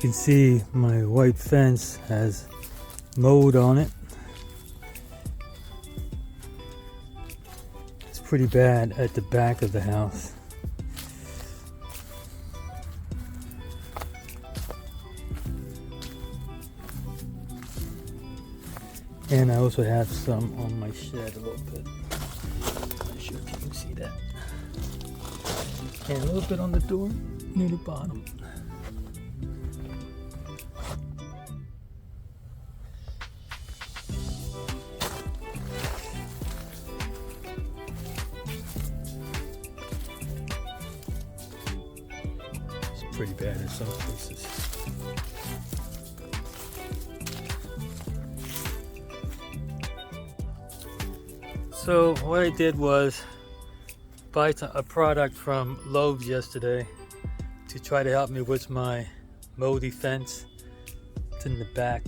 can see, my white fence has mold on it. It's pretty bad at the back of the house. And I also have some on my shed a little bit. Not sure if you can see that. And a little bit on the door near the bottom. It's pretty bad in some places. So what I did was buy a product from Lowe's yesterday to try to help me with my moldy fence. It's in the back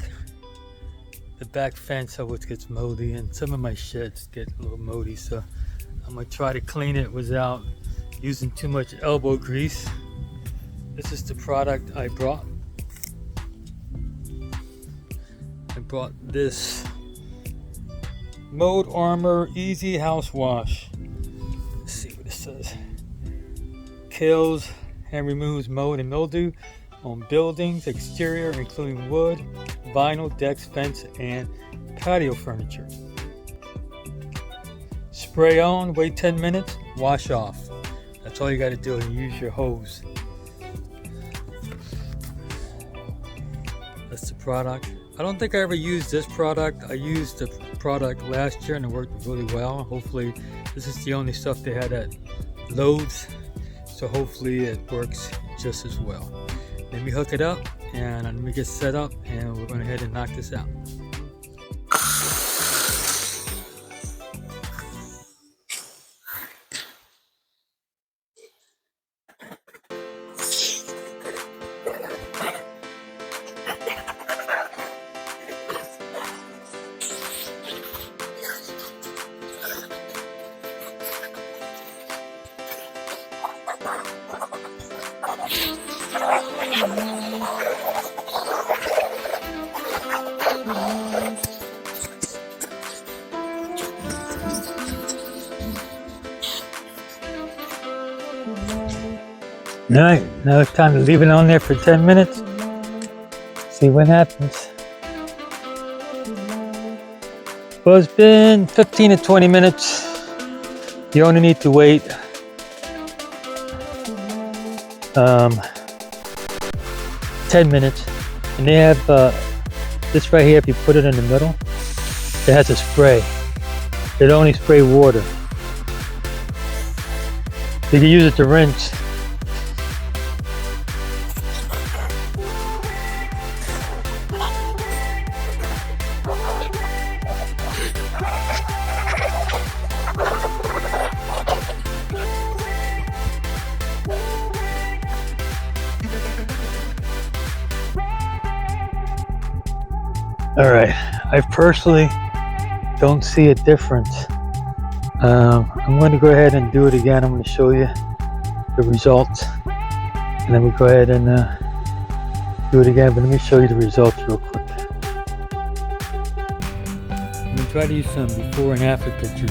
fence always gets moldy, and some of my sheds get a little moldy, so I'm gonna try to clean it without using too much elbow grease. This is the product I brought. I brought this Mold Armor Easy House Wash. Let's see what it says. Kills and removes mold and mildew on buildings, exterior, including wood, vinyl, decks, fence, and patio furniture. Spray on, wait 10 minutes, wash off. That's all you got to do, and use your hose. That's the product. I don't think I ever used this product. I used the product last year and it worked really well. Hopefully this is the only stuff they had at Lowe's, so hopefully it works just as well. Let me hook it up and let me get set up, and we're going to head and knock this out. Alright, now it's time to leave it on there for 10 minutes. See what happens. Well, it's been 15 to 20 minutes. You only need to wait 10 minutes. And they have this right here. If you put it in the middle, it has a spray. It only spray water. You can use it to rinse. Alright, I personally don't see a difference. I'm going to go ahead and do it again. I'm going to show you the results, and then we go ahead and do it again, but let me show you the results real quick. I'm going to try to use some before and after pictures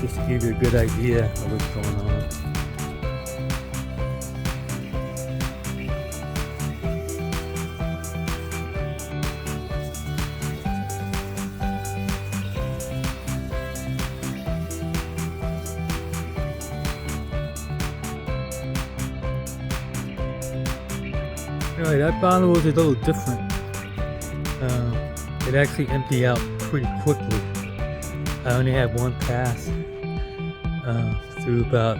just to give you a good idea of what's going on. Alright, that bottle was a little different. It actually emptied out pretty quickly. I only had one pass through about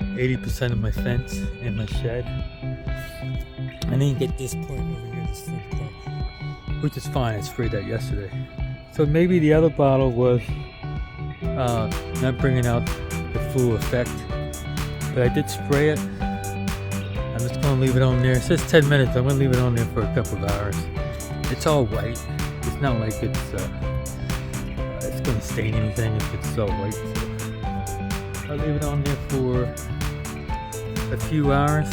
80% of my fence and my shed. I didn't get this part over here, this front part, which is fine. I sprayed that yesterday. So maybe the other bottle was not bringing out the full effect, but I did spray it. I'm just going to leave it on there. It says 10 minutes. I'm going to leave it on there for a couple of hours. It's all white. It's not like it's going to stain anything if it's all white. So I'll leave it on there for a few hours,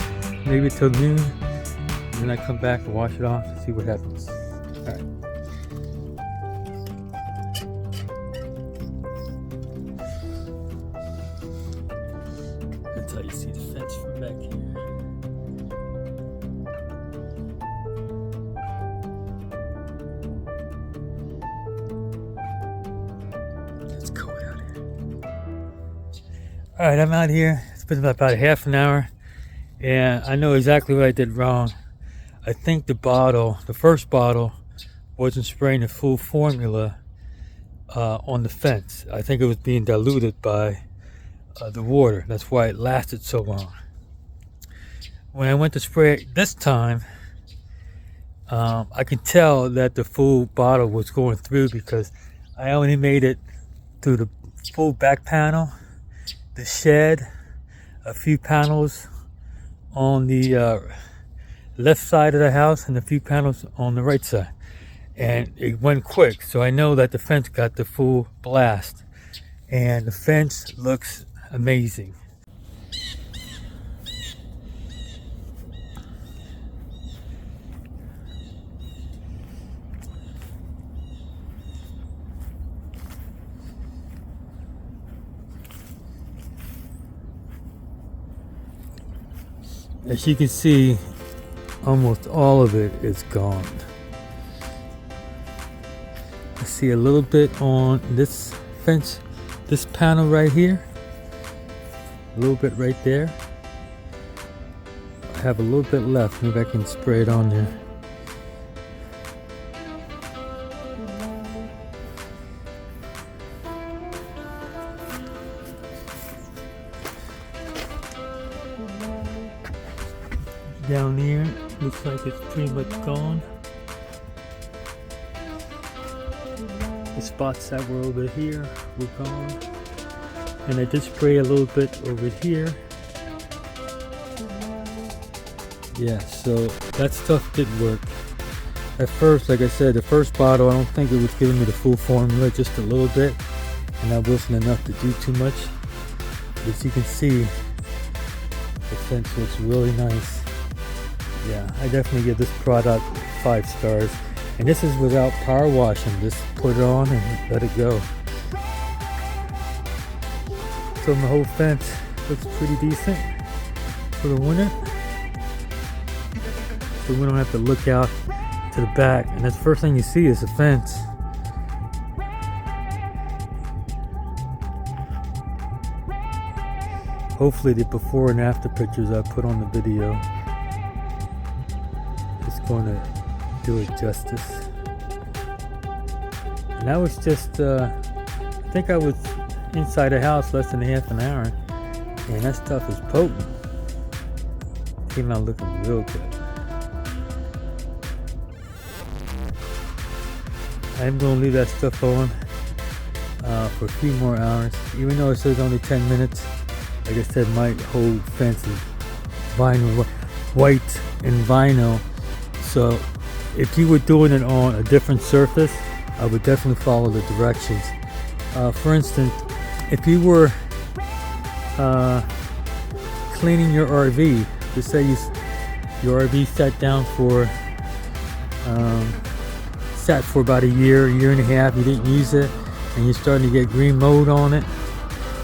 maybe till noon, then I come back and wash it off and see what happens. All right. That's how you see the fence from back here. It's cold out here. All right, I'm out here. It's been about a half an hour, and I know exactly what I did wrong. I think the first bottle, wasn't spraying the full formula on the fence. I think it was being diluted by the water. That's why it lasted so long. When I went to spray it this time, I could tell that the full bottle was going through because I only made it through the full back panel, the shed, a few panels on the left side of the house, and a few panels on the right side. And it went quick, so I know that the fence got the full blast, and the fence looks amazing. As you can see, almost all of it is gone. I see a little bit on this fence, this panel right here, a little bit right there. I have a little bit left. Maybe I can spray it on there. Down here, looks like it's pretty much gone. The spots that were over here were gone. And I did spray a little bit over here. Yeah, so that stuff did work. At first, like I said, the first bottle, I don't think it was giving me the full formula, just a little bit. And that wasn't enough to do too much. But as you can see, the fence looks really nice. Yeah, I definitely give this product 5 stars. And this is without power washing. Just put it on and let it go. So my whole fence looks pretty decent for the winter. So we don't have to look out to the back. And that's the first thing you see is the fence. Hopefully the before and after pictures I put on the video is going to do it justice. And that was just, I think I was inside the house less than half an hour, and that stuff is potent. Came out looking real good. I'm going to leave that stuff on for a few more hours, even though it says only 10 minutes. Like I said, my whole fence is vinyl, white and vinyl. So if you were doing it on a different surface, I would definitely follow the directions. For instance, if you were cleaning your RV, just say your RV sat for about a year and a half, you didn't use it, and you're starting to get green mold on it,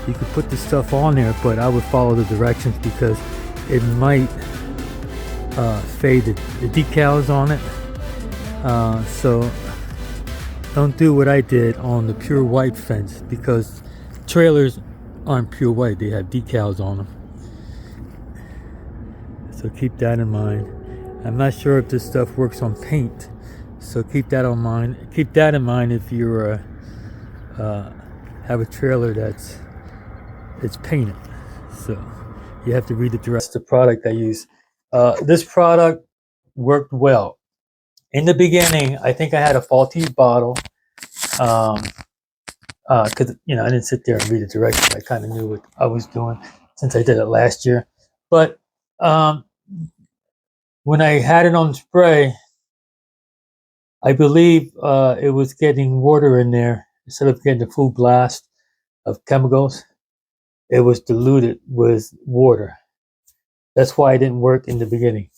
you could put the stuff on there, but I would follow the directions because it might fade the decals on it. So don't do what I did on the pure white fence, because trailers aren't pure white, they have decals on them. So keep that in mind. I'm not sure if this stuff works on paint, so keep that in mind. Keep that in mind if you have a trailer it's painted. So you have to read the directions. The product I use. This product worked well. In the beginning, I think I had a faulty bottle. Because I didn't sit there and read the directions. I kind of knew what I was doing since I did it last year. But when I had it on spray, I believe it was getting water in there. Instead of getting the full blast of chemicals, it was diluted with water. That's why it didn't work in the beginning.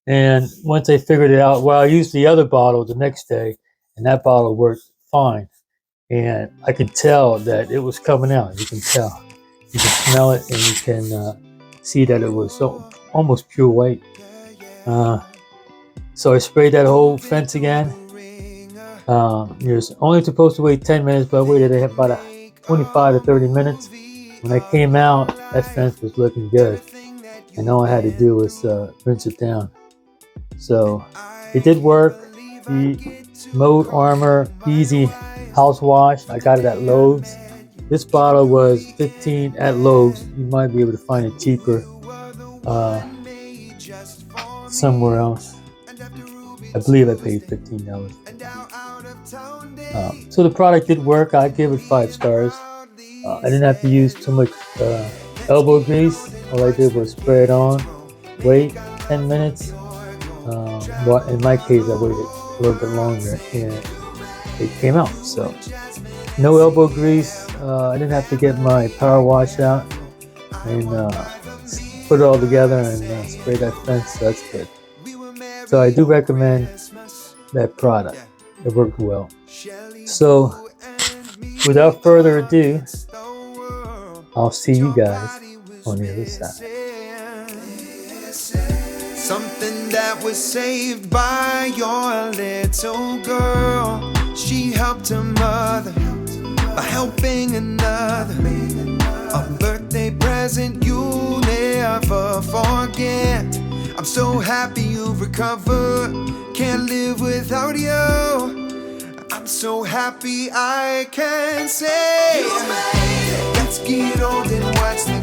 And once I figured it out, well, I used the other bottle the next day, and that bottle worked fine. And I could tell that it was coming out. You can tell. You can smell it, and you can see that it was almost pure white. So I sprayed that whole fence again. You're only supposed to wait 10 minutes, but I waited about 25 to 30 minutes. When I came out, that fence was looking good. And all I had to do was rinse it down. So it did work. The Mode Armor Easy House Wash, I got it at Lowe's. This bottle was $15 at Lowe's. You might be able to find it cheaper somewhere else. I believe I paid $15. So the product did work. I give it 5 stars. I didn't have to use too much elbow grease. All I did was spray it on, wait 10 minutes. But in my case, I waited a little bit longer and it came out. So no elbow grease. I didn't have to get my power wash out and put it all together and spray that fence. So that's good. So I do recommend that product. It worked well. So without further ado, I'll see you guys on the other side. Something that was saved by your little girl. She helped her mother by helping another. A birthday present you'll never forget. I'm so happy you've recovered. Can't live without you. I'm so happy I can say, let's get old and watch the